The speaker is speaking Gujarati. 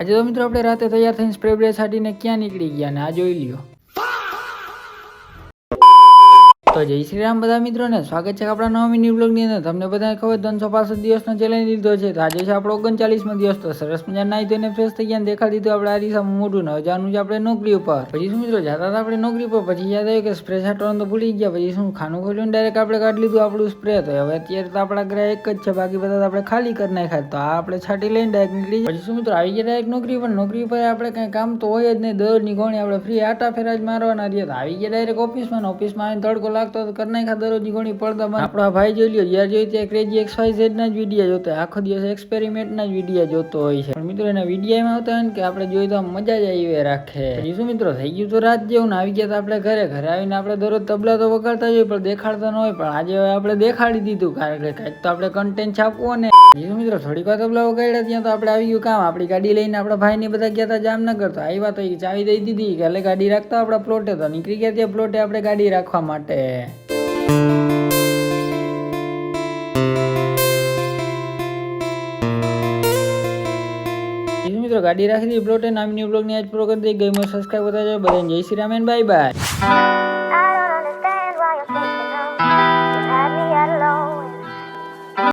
આજે તો મિત્રો આપણે રાતે તૈયાર થઈને સ્પ્રે બ્રે છાંટીને ક્યાં નીકળી ગયા ને આ જોઈ લ્યો। તો જય શ્રી રામ બધા મિત્રોને સ્વાગત છે આપણા નવા મિની બ્લોગની અંદર। તમને બધાને ખબર 365 દિવસનો ચેલેન્જ લીધો છે તો આજે છે આપણો 39મો દિવસ। તો સરસ મજા નાઈ ધોઈને ફ્રેશ થઈ ગયા, દેખાડી દીધું આપણે આરીસામાં મોઢું ને જવાનું છે આપણે નોકરી ઉપર। પછી શું મિત્રો જતા હતા આપણે નોકરી પર, પછી યાદ આવ્યું કે સ્પ્રે છાંટવાનું તો ભૂલી ગયા। પછી શું ખાનું ખોલ્યું ડાયરેક્ટ આપણે કાઢી લીધું આપણું સ્પ્રે। તો હવે અત્યારે તો આપણા ઘરે એક જ છે, બાકી બધા આપણે ખાલી કરી નાખ્યા। તો આ આપણે છાંટી લઈને ડાયરેક્ટ નીકળી। પછી શું મિત્રો આવી ગયા ડાયરેક્ટ નોકરી પર। નોકરી પર આપણે કઈ કામ તો હોય જ નહીં, દરરોજની ગોણી આપણે ફ્રી આટા ફેરા જ મારવાના રહીએ। તો આવી ગયા ડાયરેક્ટ ઓફિસમાં આવીને તડકો લાગતો તો કરી નાખ્યા દરરોજની ગોણી પડદા। આપણા ભાઈ જોઈ લ્યો, જ્યાં જોઈ ત્યાં ક્રેઝી XYZ ના જ વિડીયો જોતો હોય, આખો દિવસ એક્સપેરિમેન્ટ ના જ વિડીયો જોતો હોય છે। પણ મિત્રો એના વિડીયોમાં આવતા હોય ને કે આપણે જોઈ તો મજા જ આવી રાખે। પછી શું મિત્રો થઈ ગયું તો રાત જેવું ને આવી ગયા તો આપણે ઘરે આવીને આપણે દરરોજ તબલા તો વગાડતા જ હોય પણ દેખાડતા ન હોય, પણ આજે હવે આપણે દેખાડી દીધું કારણ કે કંઈક તો આપણે કન્ટેન્ટ છાપવું ને। બીજું મિત્રો થોડીક વાર તબલા વગાડ્યા ત્યાં તો આપણે આવી ગયું કામ। આપણી ગાડી લઈને આપણા ભાઈને બધા ગયા હતા જામનગર। તો આવ્યા તો ચાવી દઈ દીધી કે એટલે ગાડી રાખતા આપણા પ્લોટે, તો નીકળી ગયા ત્યાં પ્લોટે આપણે ગાડી રાખવા માટે। મિત્રો ગાડી રાખી દીધી પ્લોટે। નામની બ્લોગની આજ પ્રો કરી દઈ, ગઈ સબસ્ક્રાઈબ કરતા જાઓ બધાને। જય શ્રી રામ, બાય બાય।